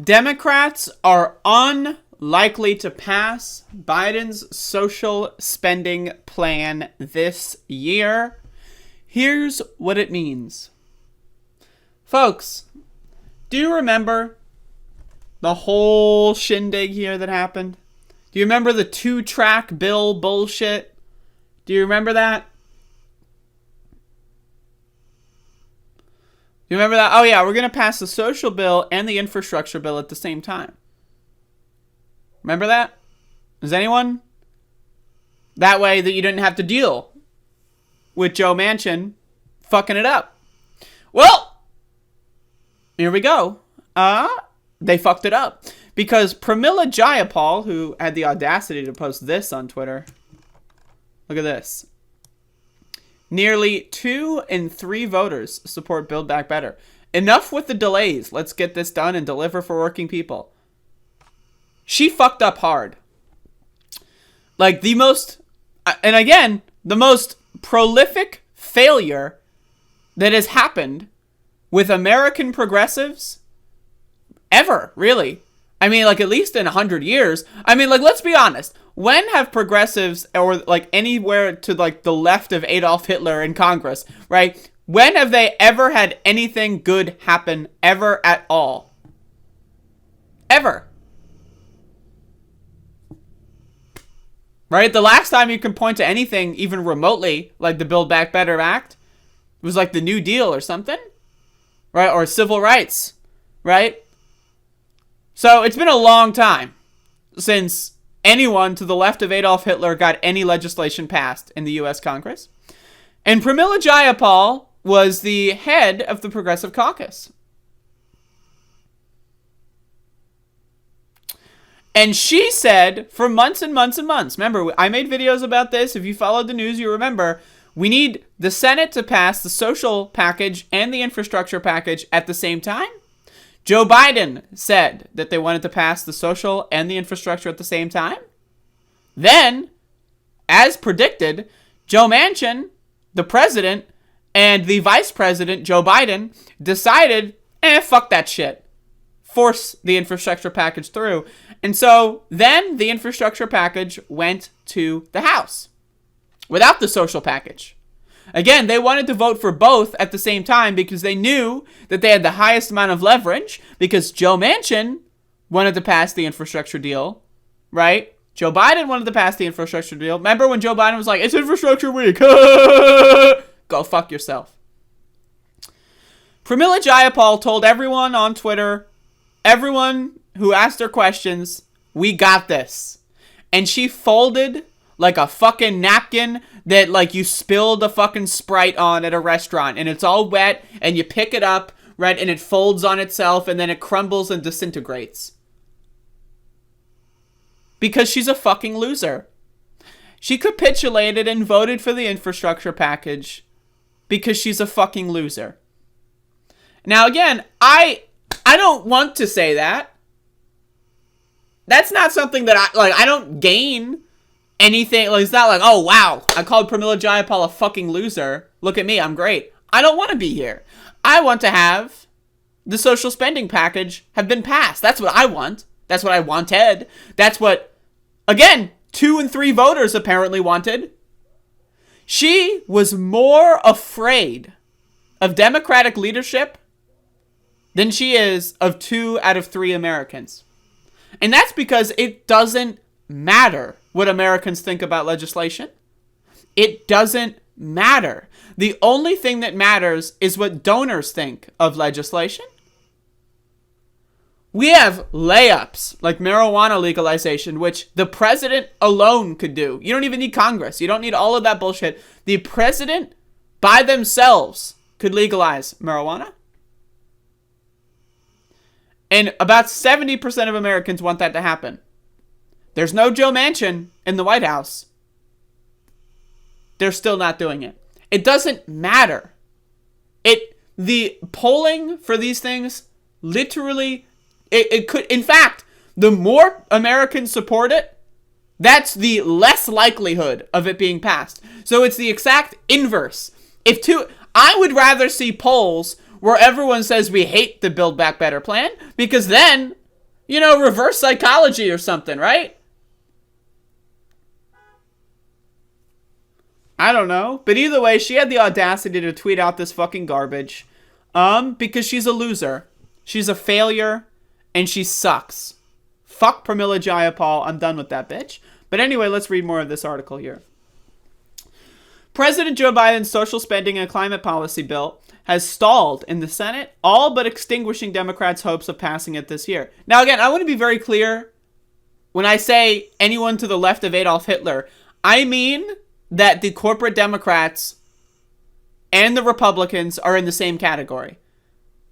Democrats are unlikely to pass Biden's social spending plan this year. Here's what it means. Folks, do you remember the whole shindig here that happened? Do you remember the 2-track bill bullshit? Do you remember that? You remember that? Oh yeah, we're going to pass the social bill and the infrastructure bill at the same time. Remember that? Does anyone? That way that you didn't have to deal with Joe Manchin fucking it up. Well, here we go. They fucked it up. Because Pramila Jayapal, who had the audacity to post this on Twitter. Look at this. Nearly 2 in 3 voters support Build Back Better. Enough with the delays. Let's get this done and deliver for working people. She fucked up hard. Like the most, and again, the most prolific failure that has happened with American progressives ever, really. I mean, like, at least in 100 years. I mean, like, let's be honest. When have progressives, or, like, anywhere to, like, the left of Adolf Hitler in Congress, right? When have they ever had anything good happen ever at all? Ever. Right? The last time you can point to anything even remotely, like the Build Back Better Act, was like the New Deal or something. Right? Or civil rights. Right? So it's been a long time since anyone to the left of Adolf Hitler got any legislation passed in the U.S. Congress. And Pramila Jayapal was the head of the Progressive Caucus. And she said for months and months and months, remember, I made videos about this. If you followed the news, you remember, we need the Senate to pass the social package and the infrastructure package at the same time. Joe Biden said that they wanted to pass the social and the infrastructure at the same time. Then, as predicted, Joe Manchin, the president, and the vice president, Joe Biden, decided, fuck that shit. Force the infrastructure package through. And so then the infrastructure package went to the House without the social package. Again, they wanted to vote for both at the same time because they knew that they had the highest amount of leverage because Joe Manchin wanted to pass the infrastructure deal, right? Joe Biden wanted to pass the infrastructure deal. Remember when Joe Biden was like, it's infrastructure week. Go fuck yourself. Pramila Jayapal told everyone on Twitter, everyone who asked her questions, we got this. And she folded like a fucking napkin that, like, you spilled a fucking Sprite on at a restaurant and it's all wet and you pick it up, right, and it folds on itself and then it crumbles and disintegrates. Because she's a fucking loser. She capitulated and voted for the infrastructure package because she's a fucking loser. Now, again, I don't want to say that. That's not something that I don't gain anything. Like, it's not like, oh, wow, I called Pramila Jayapal a fucking loser. Look at me, I'm great. I don't want to be here. I want to have the social spending package have been passed. That's what I want. That's what I wanted. That's what, again, 2 in 3 voters apparently wanted. She was more afraid of Democratic leadership than she is of 2 out of 3 Americans. And that's because it doesn't matter what Americans think about legislation. It doesn't matter. The only thing that matters is what donors think of legislation. We have layups like marijuana legalization, which the president alone could do. You don't even need Congress. You don't need all of that bullshit. The president by themselves could legalize marijuana. And about 70% of Americans want that to happen. There's no Joe Manchin in the White House. They're still not doing it. It doesn't matter. The polling for these things literally, it could, in fact, the more Americans support it, that's the less likelihood of it being passed. So it's the exact inverse. I would rather see polls where everyone says we hate the Build Back Better plan, because then You know, reverse psychology or something, right? I don't know. But either way, she had the audacity to tweet out this fucking garbage. Because she's a loser. She's a failure. And she sucks. Fuck Pramila Jayapal. I'm done with that bitch. But anyway, let's read more of this article here. President Joe Biden's social spending and climate policy bill has stalled in the Senate, all but extinguishing Democrats' hopes of passing it this year. Now, again, I want to be very clear. When I say anyone to the left of Adolf Hitler, I mean that the corporate Democrats and the Republicans are in the same category.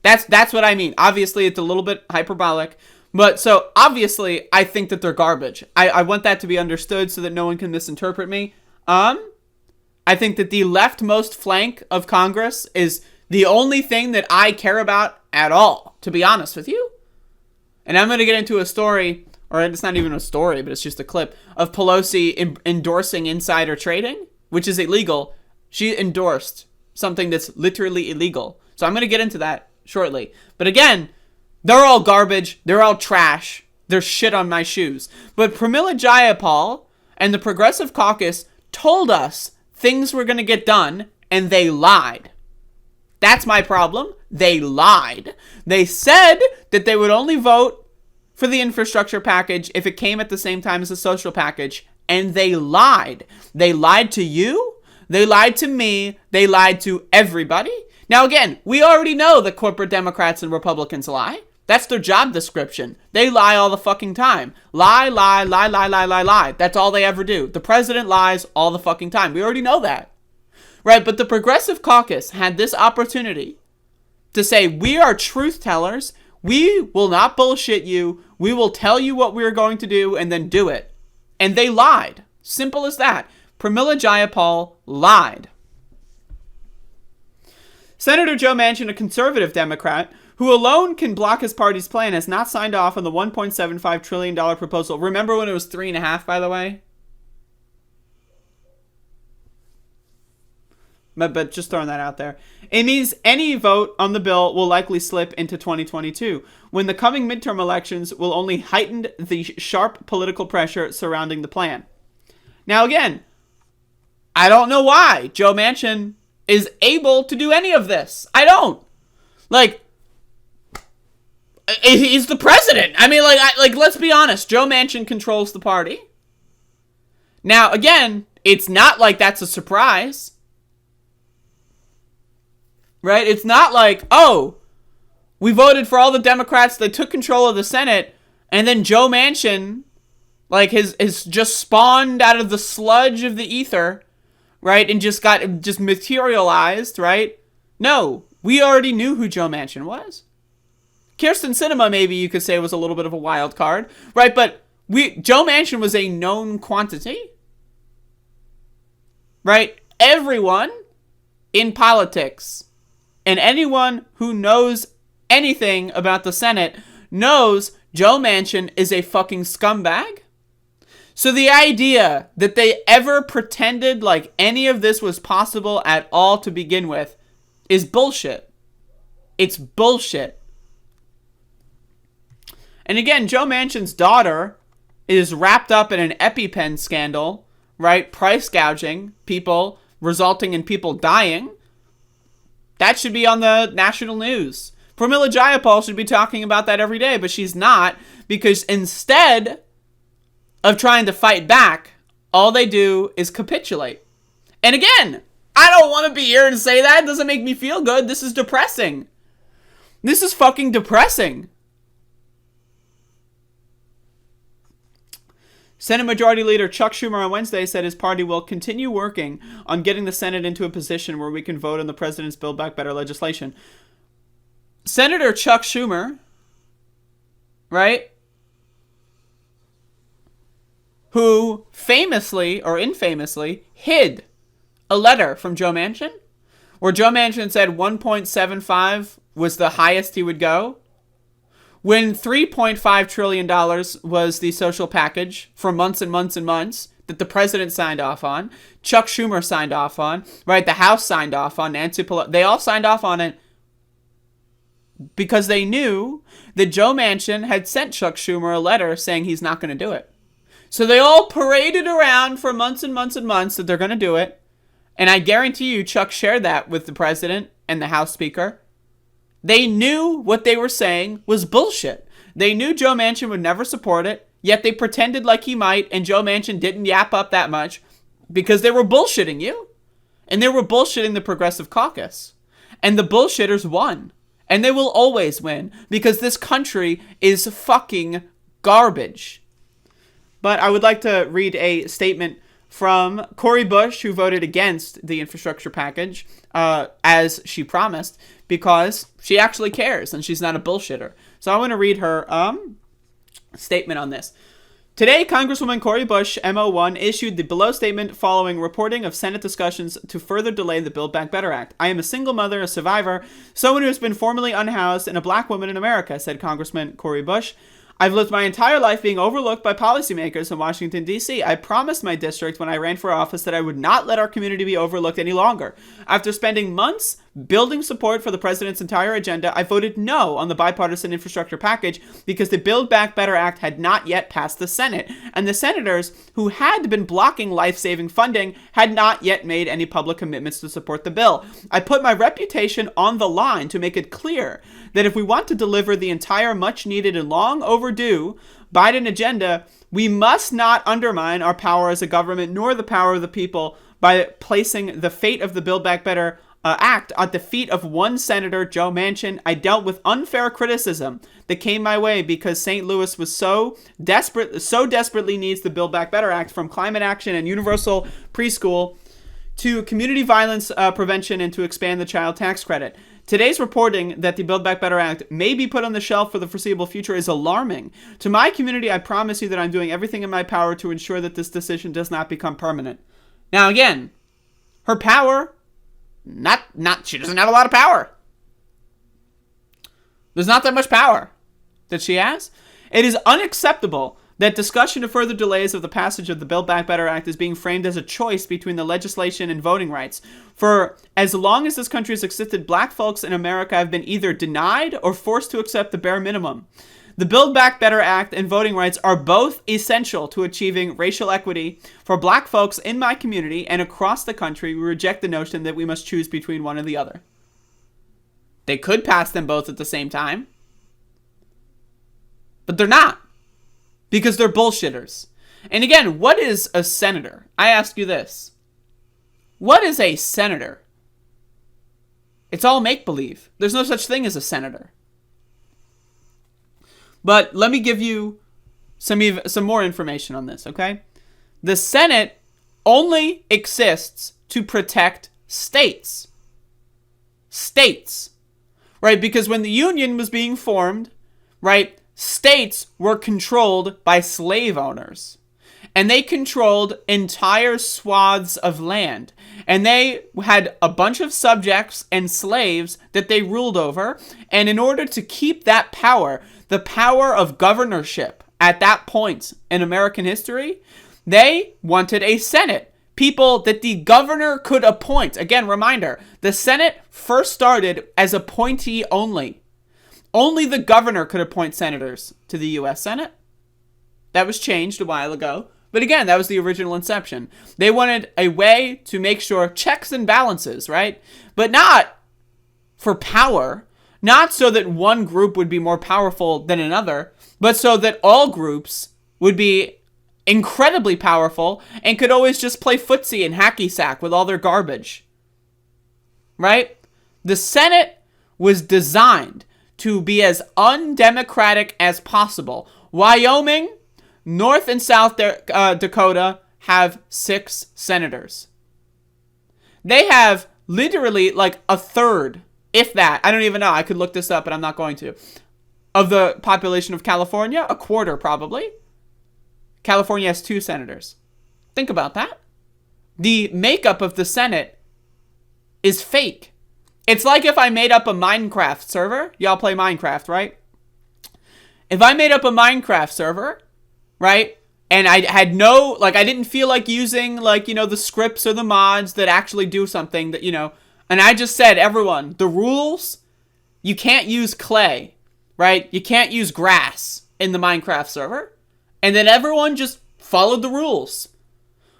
That's what I mean. Obviously, it's a little bit hyperbolic. But so, obviously, I think that they're garbage. I want that to be understood so that no one can misinterpret me. I think that the leftmost flank of Congress is the only thing that I care about at all, to be honest with you. And I'm going to get into a story, or it's not even a story, but it's just a clip, of Pelosi endorsing insider trading, which is illegal. She endorsed something that's literally illegal. So I'm going to get into that shortly. But again, they're all garbage. They're all trash. They're shit on my shoes. But Pramila Jayapal and the Progressive Caucus told us things were going to get done, and they lied. That's my problem. They lied. They said that they would only vote for the infrastructure package if it came at the same time as the social package, and they lied. They lied to you. They lied to me. They lied to everybody. Now, again, we already know that corporate Democrats and Republicans lie. That's their job description. They lie all the fucking time. Lie, lie, lie, lie, lie, lie, lie. That's all they ever do. The president lies all the fucking time. We already know that. Right? But the Progressive Caucus had this opportunity to say, we are truth tellers. We will not bullshit you. We will tell you what we're going to do and then do it. And they lied. Simple as that. Pramila Jayapal lied. Senator Joe Manchin, a conservative Democrat, who alone can block his party's plan, has not signed off on the $1.75 trillion proposal. Remember when it was 3.5, by the way? But just throwing that out there. It means any vote on the bill will likely slip into 2022, when the coming midterm elections will only heighten the sharp political pressure surrounding the plan. Now again, I don't know why Joe Manchin is able to do any of this. I don't. Like, he's the president. I mean, let's be honest. Joe Manchin controls the party. Now, again, it's not like that's a surprise. Right? It's not like, oh, we voted for all the Democrats that took control of the Senate, and then Joe Manchin, like, has just spawned out of the sludge of the ether, right? And just materialized, right? No, we already knew who Joe Manchin was. Kirsten Sinema, maybe you could say, was a little bit of a wild card, right? But Joe Manchin was a known quantity, right? Everyone in politics and anyone who knows anything about the Senate knows Joe Manchin is a fucking scumbag. So the idea that they ever pretended like any of this was possible at all to begin with is bullshit. It's bullshit. And again, Joe Manchin's daughter is wrapped up in an EpiPen scandal, right? Price gouging people, resulting in people dying. That should be on the national news. Pramila Jayapal should be talking about that every day, but she's not, because instead of trying to fight back, all they do is capitulate. And again, I don't want to be here and say that. It doesn't make me feel good. This is depressing. This is fucking depressing. Senate Majority Leader Chuck Schumer on Wednesday said his party will continue working on getting the Senate into a position where we can vote on the president's Build Back Better legislation. Senator Chuck Schumer, right, who famously or infamously hid a letter from Joe Manchin, where Joe Manchin said 1.75 was the highest he would go, when $3.5 trillion was the social package for months and months and months that the president signed off on, Chuck Schumer signed off on, right? The House signed off on, Nancy Pelosi, they all signed off on it. because they knew that Joe Manchin had sent Chuck Schumer a letter saying he's not going to do it. So they all paraded around for months and months and months that they're going to do it. And I guarantee you Chuck shared that with the president and the House Speaker. They knew what they were saying was bullshit. They knew Joe Manchin would never support it, yet they pretended like he might, and Joe Manchin didn't yap up that much because they were bullshitting you. And they were bullshitting the Progressive Caucus. And the bullshitters won. And they will always win because this country is fucking garbage. But I would like to read a statement from Cori Bush, who voted against the infrastructure package, as she promised, because she actually cares and she's not a bullshitter. So I want to read her statement on this. Today, Congresswoman Cori Bush, MO1, issued the below statement following reporting of Senate discussions to further delay the Build Back Better Act. I am a single mother, a survivor, someone who has been formerly unhoused, and a black woman in America, said Congressman Cori Bush. I've lived my entire life being overlooked by policymakers in Washington, D.C. I promised my district when I ran for office that I would not let our community be overlooked any longer. After spending months building support for the president's entire agenda, I voted no on the bipartisan infrastructure package because the Build Back Better Act had not yet passed the Senate, and the senators who had been blocking life-saving funding had not yet made any public commitments to support the bill. I put my reputation on the line to make it clear that if we want to deliver the entire much-needed and long overdue Biden agenda, we must not undermine our power as a government nor the power of the people by placing the fate of the Build Back Better Act at the feet of one senator, Joe Manchin. I dealt with unfair criticism that came my way because St. Louis was so desperately needs the Build Back Better Act, from climate action and universal preschool to community violence prevention and to expand the child tax credit. Today's reporting that the Build Back Better Act may be put on the shelf for the foreseeable future is alarming. To my community, I promise you that I'm doing everything in my power to ensure that this decision does not become permanent. Now again, her power, she doesn't have a lot of power. There's not that much power that she has. It is unacceptable that discussion of further delays of the passage of the Build Back Better Act is being framed as a choice between the legislation and voting rights. For as long as this country has existed, black folks in America have been either denied or forced to accept the bare minimum. The Build Back Better Act and voting rights are both essential to achieving racial equity. For black folks in my community and across the country, we reject the notion that we must choose between one or the other. They could pass them both at the same time, but they're not. Because they're bullshitters. And again, what is a senator? I ask you this. What is a senator? It's all make-believe. There's no such thing as a senator. But let me give you some more information on this, okay? The Senate only exists to protect states. States. Right? Because when the Union was being formed, right, states were controlled by slave owners, and they controlled entire swaths of land, and they had a bunch of subjects and slaves that they ruled over. And in order to keep that power, the power of governorship at that point in American history, they wanted a Senate, people that the governor could appoint. Again, reminder, the Senate first started as appointee only. Only the governor could appoint senators to the U.S. Senate. That was changed a while ago. But again, that was the original inception. They wanted a way to make sure checks and balances, right? But not for power. Not so that one group would be more powerful than another, but so that all groups would be incredibly powerful and could always just play footsie and hacky sack with all their garbage. Right? The Senate was designed to be as undemocratic as possible. Wyoming, North and South Dakota have 6 senators. They have literally like a third, if that, I don't even know, I could look this up, but I'm not going to, of the population of California, a quarter probably. California has 2 senators. Think about that. The makeup of the Senate is fake. It's like if I made up a Minecraft server. Y'all play Minecraft, right? If I made up a Minecraft server, right, and I had no, like, I didn't feel like using, like, you know, the scripts or the mods that actually do something that, you know, and I just said, everyone, the rules you can't use clay, right? You can't use grass in the Minecraft server. And then everyone just followed the rules.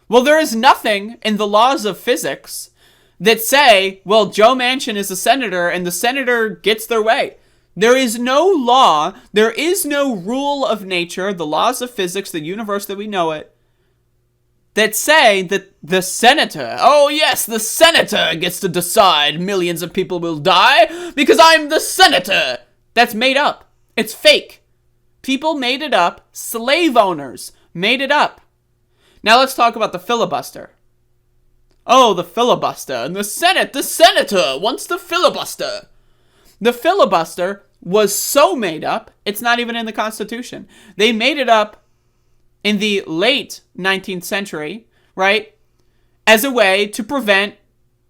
Well, there is nothing in the laws of physics that say, well, Joe Manchin is a senator and the senator gets their way. There is no law, there is no rule of nature, the laws of physics, the universe that we know it, that say that the senator, oh yes, the senator gets to decide millions of people will die because I'm the senator. That's made up. It's fake. People made it up. Slave owners made it up. Now let's talk about the filibuster. Oh, the filibuster. And the senator wants the filibuster. The filibuster was so made up, it's not even in the Constitution. They made it up in the late 19th century, right, as a way to prevent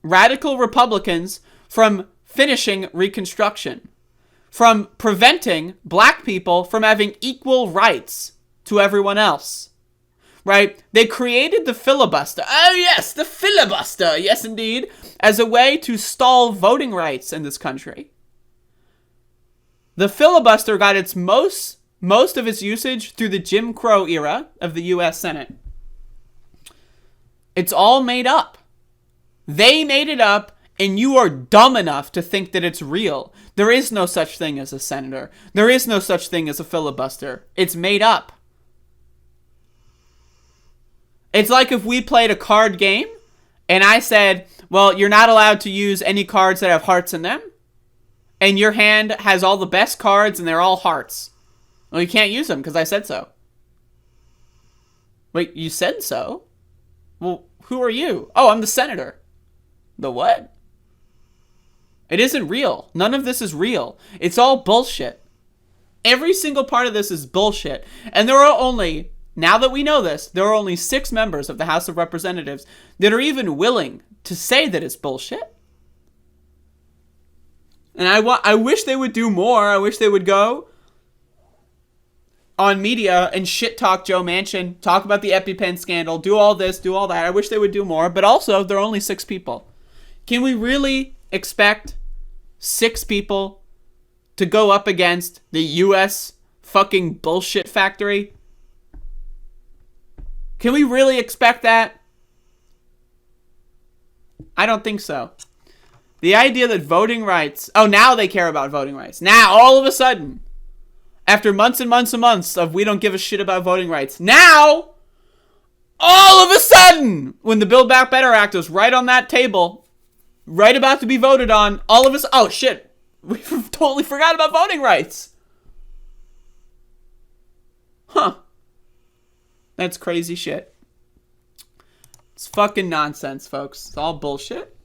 radical Republicans from finishing Reconstruction, from preventing black people from having equal rights to everyone else, right? They created the filibuster. Oh, yes, the filibuster. Yes, indeed. As a way to stall voting rights in this country. The filibuster got its most of its usage through the Jim Crow era of the U.S. Senate. It's all made up. They made it up, and you are dumb enough to think that it's real. There is no such thing as a senator. There is no such thing as a filibuster. It's made up. It's like if we played a card game, and I said, well, you're not allowed to use any cards that have hearts in them, and your hand has all the best cards, and they're all hearts. Well, you can't use them because I said so. Wait, you said so? Well, who are you? Oh, I'm the senator. The what? It isn't real. None of this is real. It's all bullshit. Every single part of this is bullshit. And there are only, now that we know this, there are only 6 members of the House of Representatives that are even willing to say that it's bullshit. And I wish they would do more. I wish they would go on media and shit talk Joe Manchin, talk about the EpiPen scandal, do all this, do all that. I wish they would do more, but also there are only 6 people. Can we really expect 6 people to go up against the U.S. fucking bullshit factory? Can we really expect that? I don't think so. The idea that voting rights... Oh, now they care about voting rights. Now, all of a sudden, after months and months and months of we don't give a shit about voting rights, now, all of a sudden, when the Build Back Better Act was right on that table, right about to be voted on, all of us... Oh, shit. We totally forgot about voting rights. Huh. That's crazy shit. It's fucking nonsense, folks. It's all bullshit.